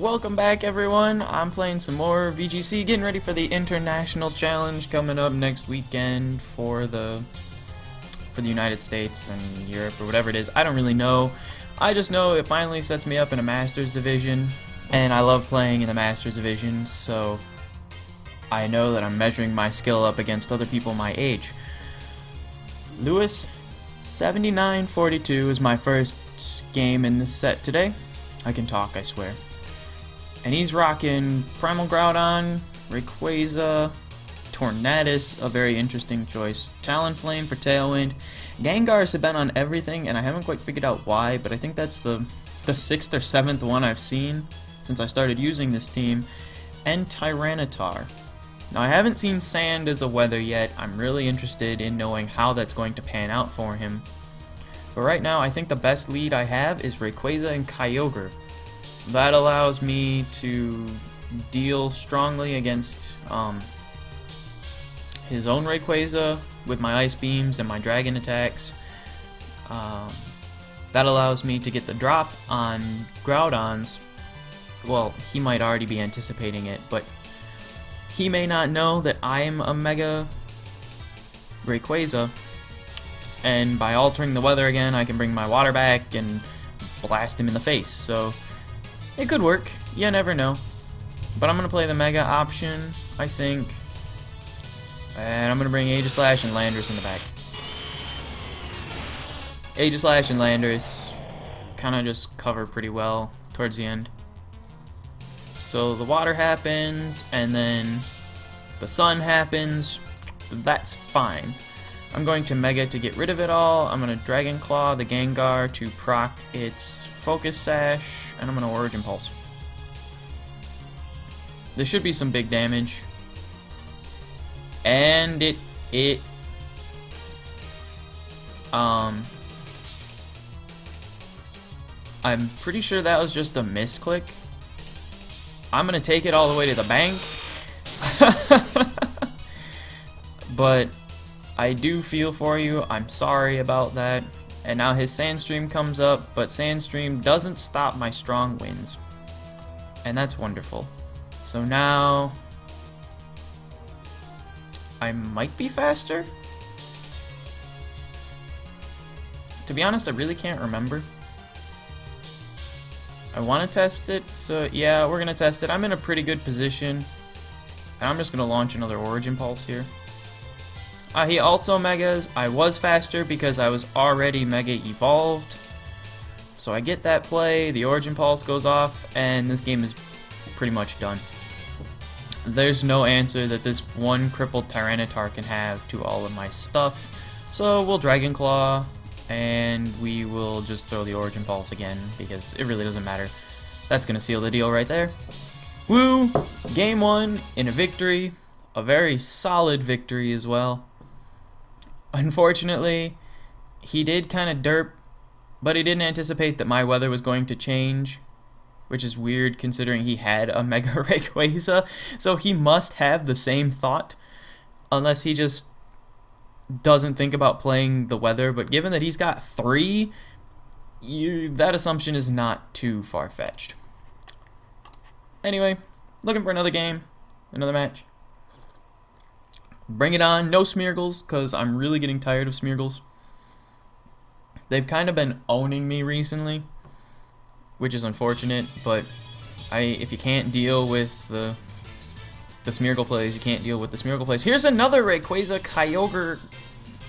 Welcome back, everyone. I'm playing some more VGC, getting ready for the International Challenge coming up next weekend for the United States and Europe or whatever it is. I don't really know. I just know it finally sets me up in a Masters division, and I love playing in the Masters division, so I know that I'm measuring my skill up against other people my age. Lewis, 79-42 is my first game in this set today. I can talk, I swear. And he's rocking Primal Groudon, Rayquaza, Tornadus, a very interesting choice, Talonflame for Tailwind. Gengars have been on everything, and I haven't quite figured out why, but I think that's the 6th or 7th one I've seen since I started using this team. And Tyranitar. Now, I haven't seen Sand as a weather yet. I'm really interested in knowing how that's going to pan out for him. But right now, I think the best lead I have is Rayquaza and Kyogre. That allows me to deal strongly against his own Rayquaza with my Ice Beams and my Dragon attacks. That allows me to get the drop on Groudon's. Well, he might already be anticipating it, but he may not know that I'm a Mega Rayquaza. And by altering the weather again, I can bring my water back and blast him in the face. So it could work. You never know. But I'm going to play the Mega option, I think. And I'm going to bring Aegislash and Landorus in the back. Aegislash and Landorus kind of just cover pretty well towards the end. So the water happens, and then the sun happens. That's fine. I'm going to Mega to get rid of it all. I'm going to Dragon Claw the Gengar to proc its Focus Sash, and I'm going to Origin Pulse. There should be some big damage. And I'm pretty sure that was just a misclick. I'm going to take it all the way to the bank. But I do feel for you. I'm sorry about that. And now his Sandstream comes up, but Sandstream doesn't stop my strong winds. And that's wonderful. So now I might be faster. To be honest, I really can't remember. I want to test it, so yeah, we're going to test it. I'm in a pretty good position. And I'm just going to launch another Origin Pulse here. He also Megas. I was faster because I was already Mega Evolved. So I get that play, the Origin Pulse goes off, and this game is pretty much done. There's no answer that this one crippled Tyranitar can have to all of my stuff. So we'll Dragon Claw, and we will just throw the Origin Pulse again, because it really doesn't matter. That's going to seal the deal right there. Woo! Game 1 in a victory. A very solid victory as well. Unfortunately, he did kind of derp, but he didn't anticipate that my weather was going to change, which is weird considering he had a Mega Rayquaza, so he must have the same thought, unless he just doesn't think about playing the weather. But given that he's got 3, that assumption is not too far-fetched. Anyway, looking for another game, another match. Bring it on. No Smeargles, because I'm really getting tired of Smeargles. They've kind of been owning me recently, which is unfortunate, but if you can't deal with the Smeargle plays, you can't deal with the Smeargle plays. Here's another Rayquaza Kyogre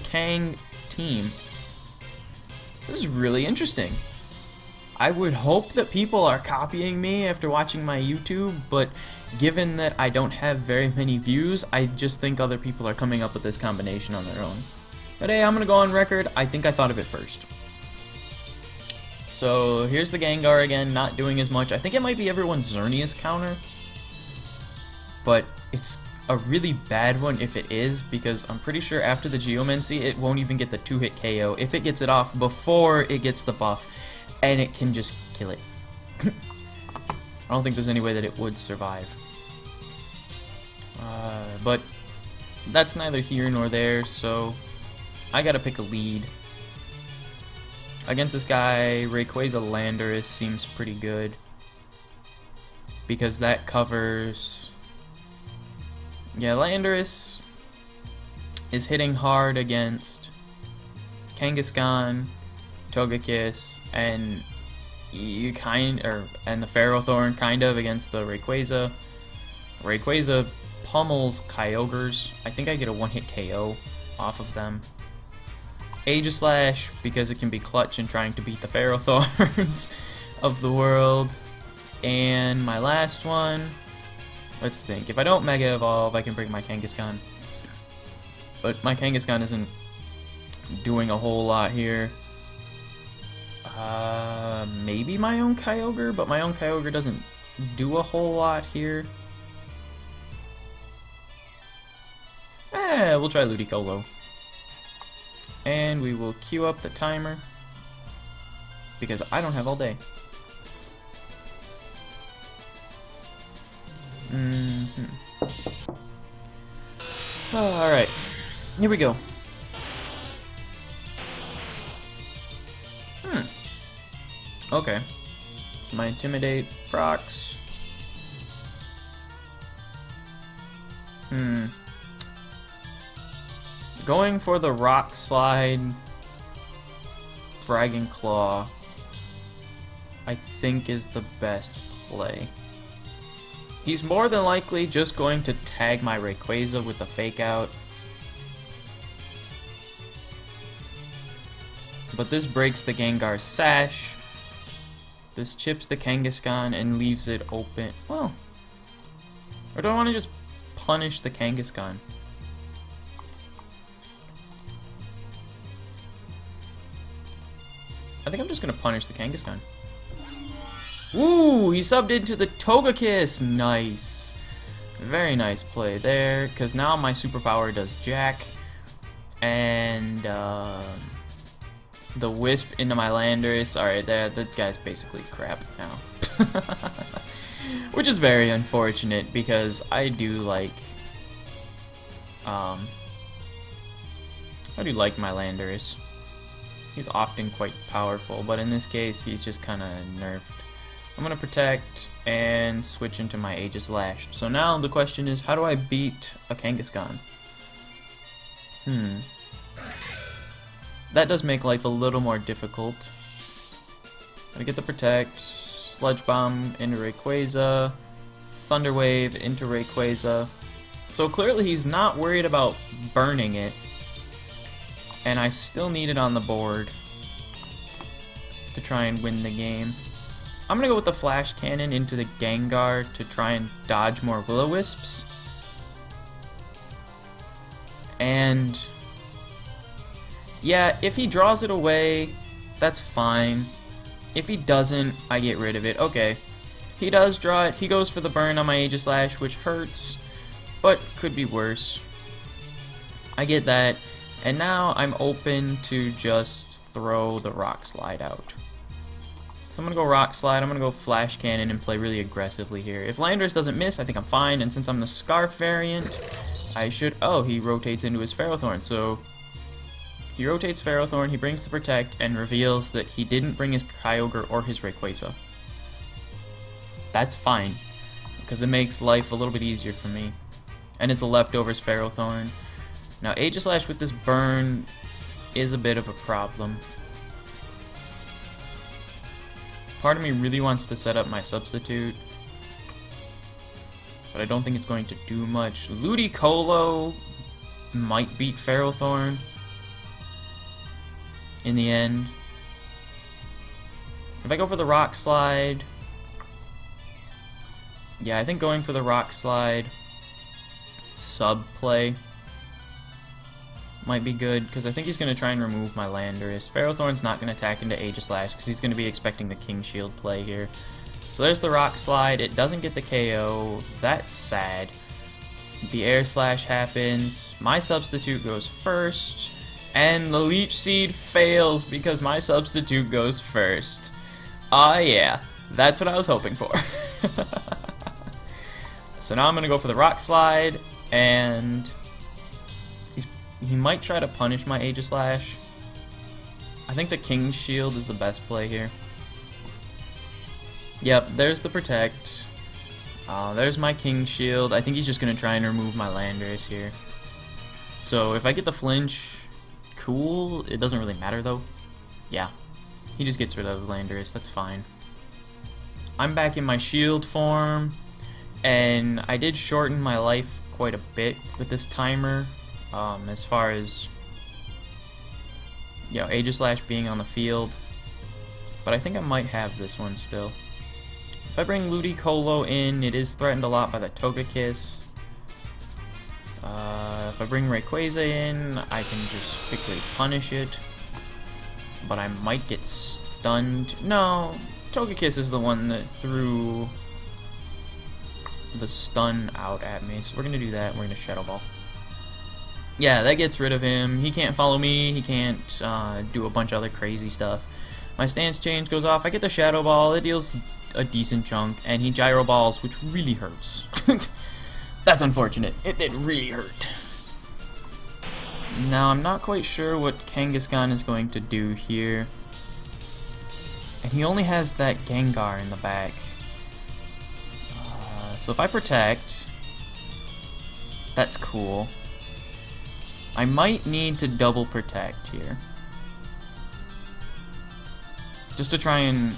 Kang team. This is really interesting. I would hope that people are copying me after watching my YouTube, but given that I don't have very many views, I just think other people are coming up with this combination on their own. But hey, I'm going to go on record. I think I thought of it first. So here's the Gengar again, not doing as much. I think it might be everyone's Xerneas counter, but it's a really bad one if it is, because I'm pretty sure after the Geomancy, it won't even get the 2-hit KO if it gets it off before it gets the buff. And it can just kill it. I don't think there's any way that it would survive. But that's neither here nor there, so I gotta pick a lead. Against this guy, Rayquaza Landorus seems pretty good. because that covers... Yeah, Landorus is hitting hard against Kangaskhan, Togekiss, and and the Ferrothorn kind of against the Rayquaza. Rayquaza pummels Kyogres. I think I get a one-hit KO off of them. Aegislash, because it can be clutch in trying to beat the Ferrothorns of the world. And my last one, let's think. If I don't Mega Evolve, I can bring my Kangaskhan. But my Kangaskhan isn't doing a whole lot here. Maybe my own Kyogre, but my own Kyogre doesn't do a whole lot here. We'll try Ludicolo. And we will queue up the timer, because I don't have all day. Alright, here we go. Okay. It's my Intimidate procs. Going for the Rock Slide Dragon Claw, I think, is the best play. He's more than likely just going to tag my Rayquaza with the Fake Out. But this breaks the Gengar's Sash. This chips the Kangaskhan and leaves it open. Well, or do I want to just punish the Kangaskhan? I think I'm just going to punish the Kangaskhan. Woo! He subbed into the Togekiss! Nice. Very nice play there, because now my superpower does Jack. And, the Wisp into my Landorus. Alright, that guy's basically crap now. Which is very unfortunate, because I do like... I do like my Landorus. He's often quite powerful, but in this case, he's just kind of nerfed. I'm going to Protect and switch into my Aegislash. So now the question is, how do I beat a Kangaskhan? That does make life a little more difficult. Gotta get the Protect, Sludge Bomb into Rayquaza, Thunder Wave into Rayquaza. So clearly he's not worried about burning it. And I still need it on the board to try and win the game. I'm going to go with the Flash Cannon into the Gengar to try and dodge more Will-O-Wisps. And yeah, if he draws it away, that's fine. If he doesn't, I get rid of it. Okay, he does draw it. He goes for the burn on my Aegislash, which hurts, but could be worse. I get that. And now I'm open to just throw the Rock Slide out. So I'm going to go Rock Slide, I'm going to go Flash Cannon and play really aggressively here. If Landorus doesn't miss, I think I'm fine, and since I'm the Scarf variant, I should... Oh, he rotates into his Ferrothorn, so... He rotates Ferrothorn, he brings the Protect, and reveals that he didn't bring his Kyogre or his Rayquaza. That's fine, because it makes life a little bit easier for me. And it's a leftovers Ferrothorn. Now, Aegislash with this burn is a bit of a problem. Part of me really wants to set up my substitute, but I don't think it's going to do much. Ludicolo might beat Ferrothorn in the end. If I go for the Rock Slide... Yeah, I think going for the Rock Slide sub-play might be good, because I think he's going to try and remove my Landorus. Ferrothorn's not going to attack into Aegislash, because he's going to be expecting the King Shield play here. So there's the Rock Slide. It doesn't get the KO. That's sad. The Air Slash happens. My substitute goes first. And the Leech Seed fails, because my substitute goes first. Ah, yeah. That's what I was hoping for. So now I'm going to go for the Rock Slide, and... He might try to punish my Aegislash. I think the King's Shield is the best play here. Yep, there's the Protect. There's my King Shield. I think he's just going to try and remove my Landorus here. So if I get the flinch, cool. It doesn't really matter though. Yeah, he just gets rid of Landorus. That's fine. I'm back in my shield form, and I did shorten my life quite a bit with this timer, as far as, you know, Aegislash being on the field. But I think I might have this one still. If I bring Ludicolo in, it is threatened a lot by the Togekiss. If I bring Rayquaza in, I can just quickly punish it. But I might get stunned. No, Togekiss is the one that threw the stun out at me. So we're going to do that. We're going to Shadow Ball. Yeah, that gets rid of him. He can't follow me. He can't do a bunch of other crazy stuff. My stance change goes off. I get the Shadow Ball. It deals a decent chunk. And he Gyro Balls, which really hurts. That's unfortunate. It did really hurt. Now, I'm not quite sure what Kangaskhan is going to do here. And he only has that Gengar in the back. So if I protect, that's cool. I might need to double protect here. Just to try and...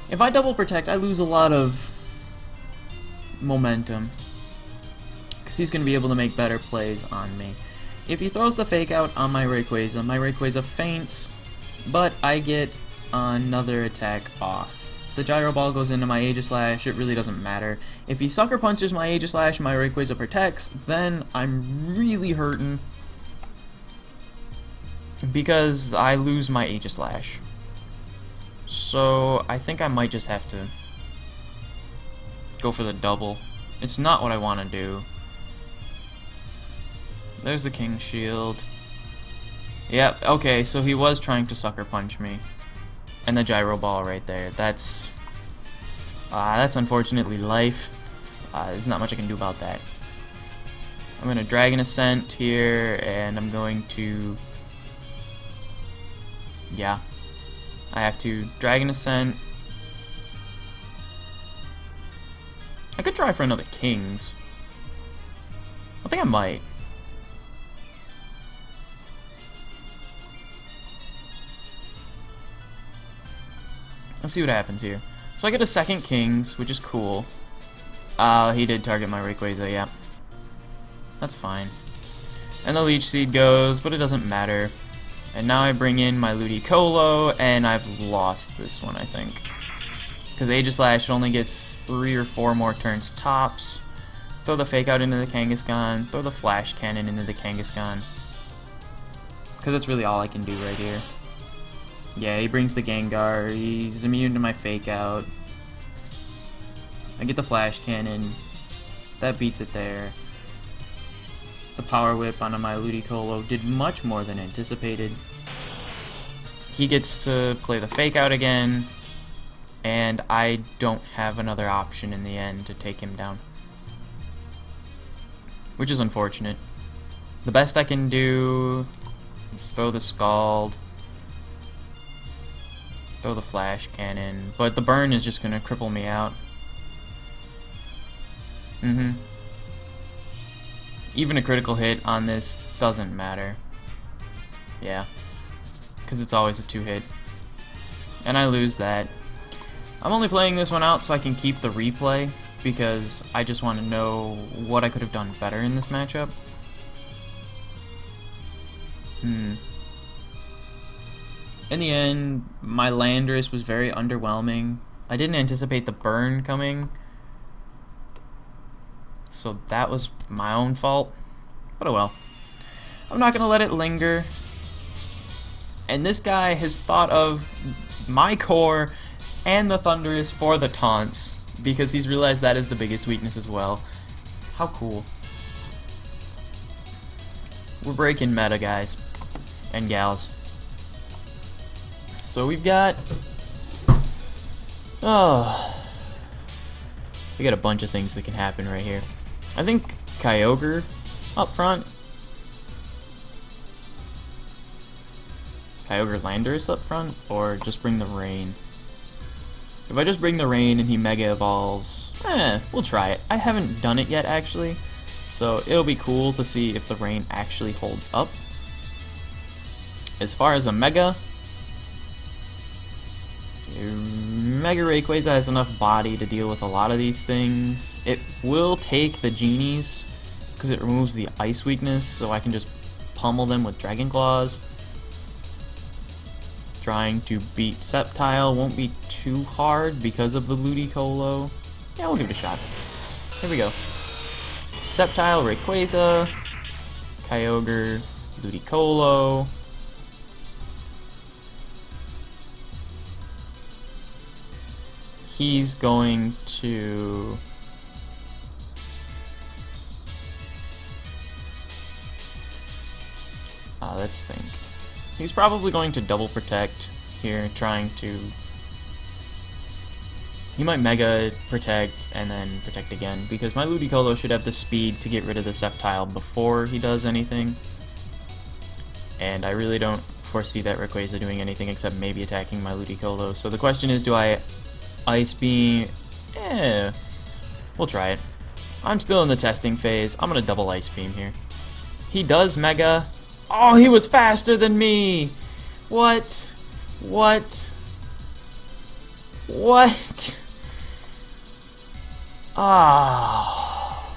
If I double protect, I lose a lot of momentum, because he's going to be able to make better plays on me. If he throws the fake out on my Rayquaza faints, but I get another attack off. The Gyro Ball goes into my Aegislash, it really doesn't matter. If he Sucker Punches my Aegislash and my Rayquaza protects, then I'm really hurting, because I lose my Aegislash. So I think I might just have to go for the double. It's not what I want to do. There's the King Shield. Yep, okay, so he was trying to Sucker Punch me. And the Gyro Ball right there. That's unfortunately life. There's not much I can do about that. I'm going to Dragon Ascent here, and I'm going to... Yeah. I have to Dragon Ascent. I could try for another Kings. I think I might. Let's see what happens here. So I get a second Kings, which is cool. He did target my Rayquaza, yeah. That's fine. And the Leech Seed goes, but it doesn't matter. And now I bring in my Ludicolo, and I've lost this one, I think. Because Aegislash only gets 3 or 4 more turns tops. Throw the Fake Out into the Kangaskhan. Throw the Flash Cannon into the Kangaskhan. Because that's really all I can do right here. Yeah, he brings the Gengar. He's immune to my Fake Out. I get the Flash Cannon. That beats it there. The Power Whip onto my Ludicolo did much more than anticipated. He gets to play the Fake Out again, and I don't have another option in the end to take him down, which is unfortunate. The best I can do is throw the Scald, throw the Flash Cannon, but the burn is just going to cripple me out. Even a critical hit on this doesn't matter. Yeah. Because it's always a 2-hit. And I lose that. I'm only playing this one out so I can keep the replay, because I just want to know what I could have done better in this matchup. In the end, my Landorus was very underwhelming. I didn't anticipate the burn coming, so that was my own fault. But oh well. I'm not going to let it linger. And this guy has thought of my core and the Thundurus for the taunts, because he's realized that is the biggest weakness as well. How cool. We're breaking meta, guys. And gals. So we've got... Oh... We got a bunch of things that can happen right here. I think Kyogre up front. Kyogre Landorus up front, or just bring the rain. If I just bring the rain and he Mega Evolves, we'll try it. I haven't done it yet, actually, so it'll be cool to see if the rain actually holds up. As far as a Mega Rayquaza has enough body to deal with a lot of these things. It will take the Genies, because it removes the ice weakness, so I can just pummel them with Dragon Claws. Trying to beat Sceptile won't be too hard because of the Ludicolo. Yeah, we'll give it a shot. Here we go. Sceptile, Rayquaza, Kyogre, Ludicolo. He's going to... let's think. He's probably going to double protect here, trying to... He might Mega protect and then protect again, because my Ludicolo should have the speed to get rid of the Sceptile before he does anything. And I really don't foresee that Rayquaza doing anything except maybe attacking my Ludicolo. So the question is, do I Ice Beam? We'll try it. I'm still in the testing phase. I'm gonna double Ice Beam here. He does Mega. Oh, he was faster than me! What? What? What? Ah.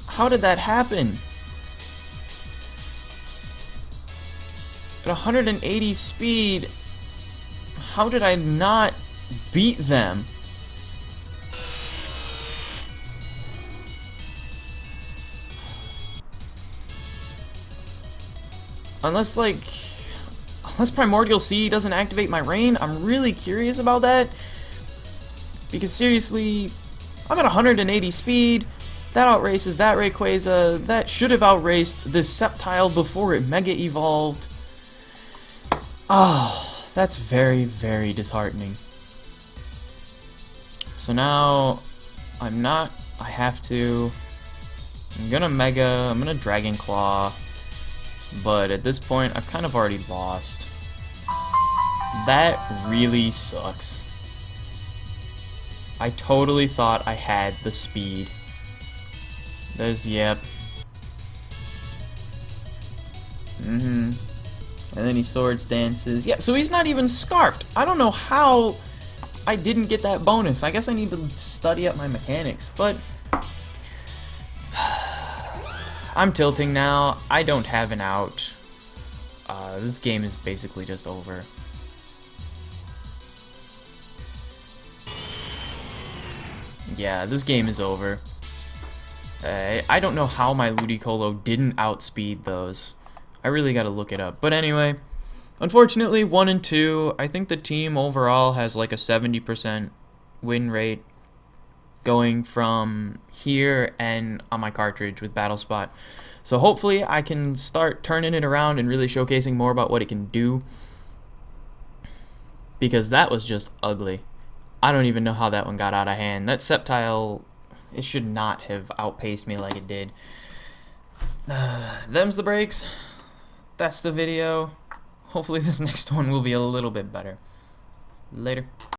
How did that happen? At 180 speed, how did I not beat them? Unless Primordial Sea doesn't activate my rain, I'm really curious about that. Because seriously, I'm at 180 speed. That outraces that Rayquaza. That should have outraced this Sceptile before it Mega Evolved. Oh, that's very, very disheartening. So now, I'm gonna Mega, I'm gonna Dragon Claw. But at this point, I've kind of already lost. That really sucks. I totally thought I had the speed. Yep. And then he Swords Dances. Yeah, so he's not even Scarfed. I don't know how I didn't get that bonus. I guess I need to study up my mechanics, but... I'm tilting now. I don't have an out. This game is basically just over. Yeah, this game is over. I don't know how my Ludicolo didn't outspeed those. I really gotta look it up. But anyway, unfortunately, 1 and 2. I think the team overall has like a 70% win rate going from here and on my cartridge with Battle Spot. So hopefully I can start turning it around and really showcasing more about what it can do. Because that was just ugly. I don't even know how that one got out of hand. That Sceptile, it should not have outpaced me like it did. Them's the breaks. That's the video. Hopefully this next one will be a little bit better. Later.